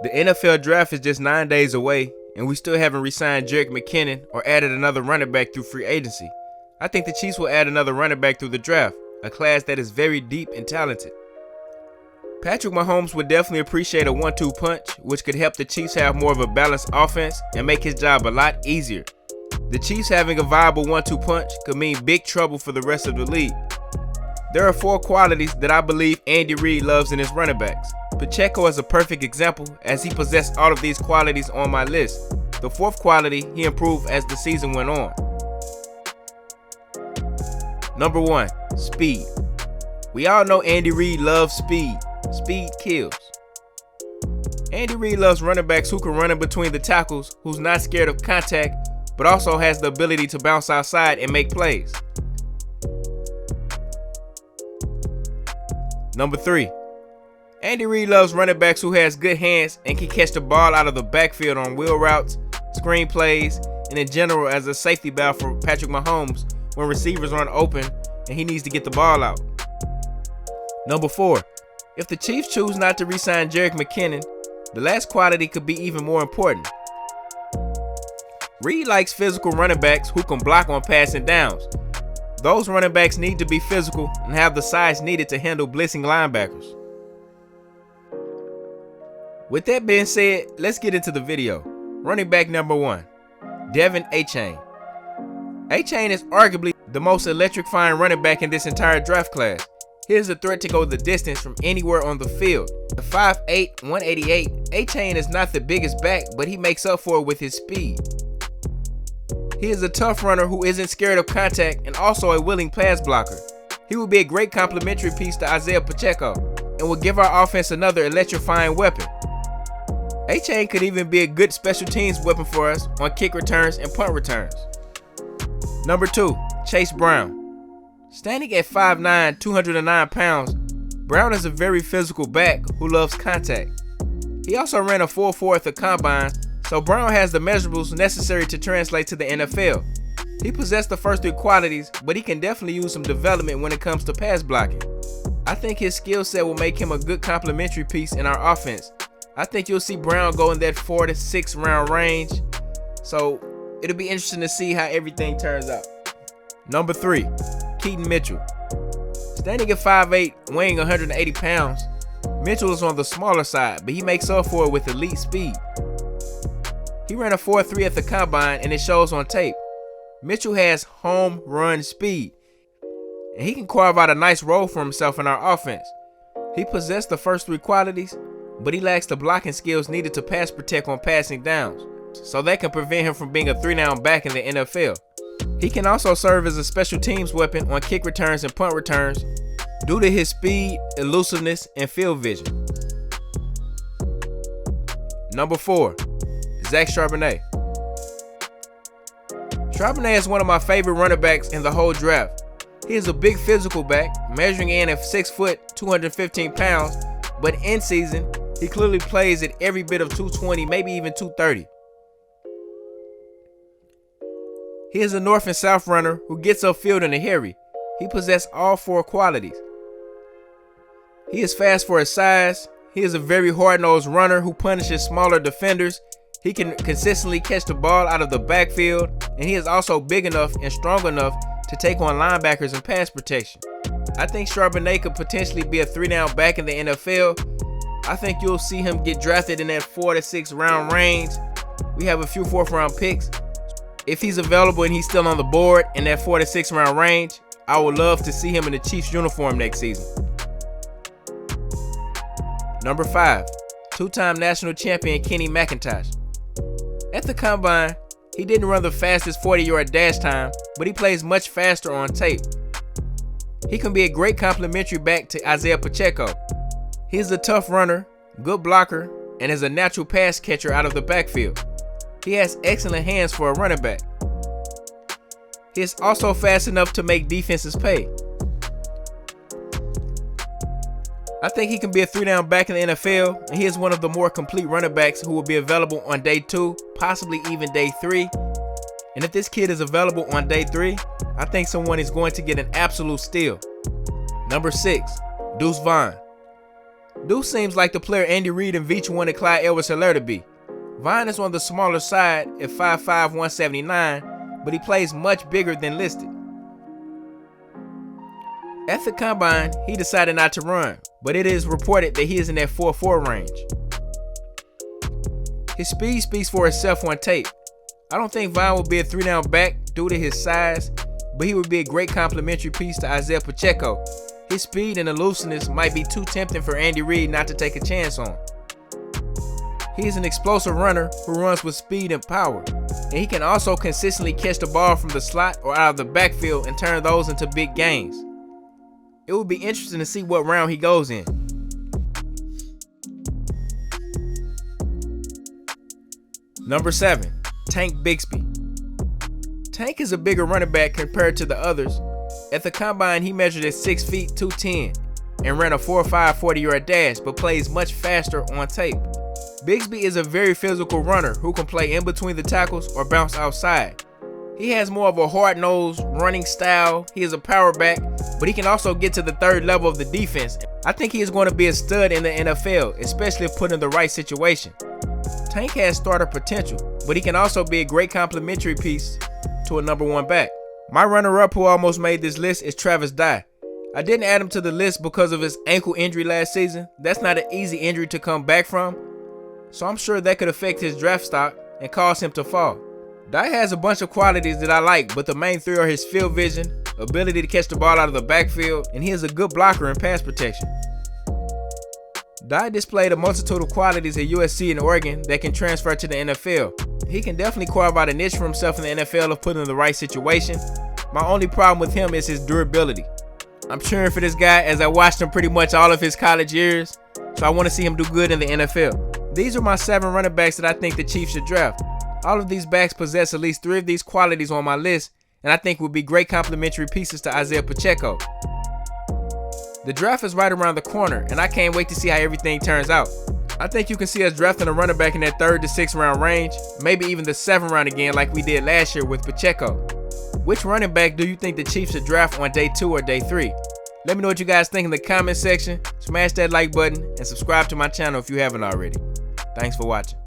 The NFL draft is just 9 days away, and we still haven't re-signed Jerick McKinnon or added another running back through free agency. I think the Chiefs will add another running back through the draft, a class that is very deep and talented. Patrick Mahomes would definitely appreciate a 1-2 punch, which could help the Chiefs have more of a balanced offense and make his job a lot easier. The Chiefs having a viable 1-2 punch could mean big trouble for the rest of the league. There are 4 qualities that I believe Andy Reid loves in his running backs. Pacheco is a perfect example, as he possessed all of these qualities on my list. The 4th quality he improved as the season went on. Number 1, speed. We all know Andy Reid loves speed. Speed kills. Andy Reid loves running backs who can run in between the tackles, who's not scared of contact, but also has the ability to bounce outside and make plays. Number 3, Andy Reid loves running backs who has good hands and can catch the ball out of the backfield on wheel routes, screen plays, and in general as a safety valve for Patrick Mahomes when receivers aren't open and he needs to get the ball out. Number 4, if the Chiefs choose not to re-sign Jerick McKinnon, the last quality could be even more important. Reid likes physical running backs who can block on passing downs. Those running backs need to be physical and have the size needed to handle blitzing linebackers. With that being said, let's get into the video. Running back number 1, Devin Acker. Acker is arguably the most electrifying running back in this entire draft class. He is a threat to go the distance from anywhere on the field. At 5'8", 188, Acker is not the biggest back, but he makes up for it with his speed. He is a tough runner who isn't scared of contact and also a willing pass blocker. He will be a great complementary piece to Isaiah Pacheco and will give our offense another electrifying weapon. Acker could even be a good special teams weapon for us on kick returns and punt returns. Number 2, Chase Brown. Standing at 5'9", 209 pounds, Brown is a very physical back who loves contact. He also ran a 4.4 at the combine, so Brown has the measurables necessary to translate to the NFL. He possessed the first 3 qualities, but he can definitely use some development when it comes to pass blocking. I think his skill set will make him a good complementary piece in our offense. I think you'll see Brown go in that 4 to 6 round range, so it'll be interesting to see how everything turns out. Number 3, Keaton Mitchell. Standing at 5'8", weighing 180 pounds, Mitchell is on the smaller side, but he makes up for it with elite speed. He ran a 4.3 at the combine and it shows on tape. Mitchell has home run speed, and he can carve out a nice role for himself in our offense. He possessed the first 3 qualities, but he lacks the blocking skills needed to pass protect on passing downs, so that can prevent him from being a 3-down back in the NFL. He can also serve as a special teams weapon on kick returns and punt returns due to his speed, elusiveness, and field vision. Number 4, Charbonnet. Charbonnet is one of my favorite running backs in the whole draft. He is a big physical back, measuring in at 6 foot, 215 pounds, but in season, he clearly plays at every bit of 220, maybe even 230. He is a north and south runner who gets upfield in a hurry. He possesses all 4 qualities. He is fast for his size. He is a very hard-nosed runner who punishes smaller defenders. He can consistently catch the ball out of the backfield, and he is also big enough and strong enough to take on linebackers and pass protection. I think Charbonnet could potentially be a 3-down back in the NFL. I think you'll see him get drafted in that 4 to 6 round range. We have a few 4th round picks. If he's available and he's still on the board in that 4 to 6 round range, I would love to see him in the Chiefs uniform next season. Number 5, 2-time national champion Keaton McIntosh. At the combine, he didn't run the fastest 40-yard dash time, but he plays much faster on tape. He can be a great complementary back to Isaiah Pacheco. He's a tough runner, good blocker, and is a natural pass catcher out of the backfield. He has excellent hands for a running back. He is also fast enough to make defenses pay. I think he can be a 3-down back in the NFL, and he is one of the more complete running backs who will be available on day 2, possibly even day 3. And if this kid is available on day 3, I think someone is going to get an absolute steal. Number 6, Deuce Vine. Deuce seems like the player Andy Reid and Veach wanted Clyde Edwards-Helaire to be. Vine is on the smaller side at 5'5", 179, but he plays much bigger than listed. At the combine, he decided not to run, but it is reported that he is in that 4.4 range. His speed speaks for itself on tape. I don't think Vine will be a 3-down back due to his size, but he would be a great complementary piece to Isaiah Pacheco. His speed and elusiveness might be too tempting for Andy Reid not to take a chance on. He is an explosive runner who runs with speed and power, and he can also consistently catch the ball from the slot or out of the backfield and turn those into big gains. It will be interesting to see what round he goes in. Number 7, Tank Bixby. Tank is a bigger running back compared to the others. At the combine, he measured at 6 feet 210 and ran a 4.5 40-yard dash, but plays much faster on tape. Bixby is a very physical runner who can play in between the tackles or bounce outside. He has more of a hard-nosed running style. He is a power back, but he can also get to the third level of the defense. I think he is going to be a stud in the NFL, especially if put in the right situation. Tank has starter potential, but he can also be a great complementary piece to a number 1 back. My runner-up who almost made this list is Travis Dye. I didn't add him to the list because of his ankle injury last season. That's not an easy injury to come back from, so I'm sure that could affect his draft stock and cause him to fall. Dye has a bunch of qualities that I like, but the main 3 are his field vision, ability to catch the ball out of the backfield, and he is a good blocker in pass protection. Dye displayed a multitude of qualities at USC and Oregon that can transfer to the NFL. He can definitely carve out a niche for himself in the NFL if put in the right situation. My only problem with him is his durability. I'm cheering for this guy as I watched him pretty much all of his college years, so I want to see him do good in the NFL. These are my 7 running backs that I think the Chiefs should draft. All of these backs possess at least 3 of these qualities on my list, and I think would be great complementary pieces to Isaiah Pacheco. The draft is right around the corner, and I can't wait to see how everything turns out. I think you can see us drafting a running back in that 3rd to 6th round range, maybe even the 7th round again like we did last year with Pacheco. Which running back do you think the Chiefs should draft on day 2 or day 3? Let me know what you guys think in the comment section. Smash that like button and subscribe to my channel if you haven't already. Thanks for watching.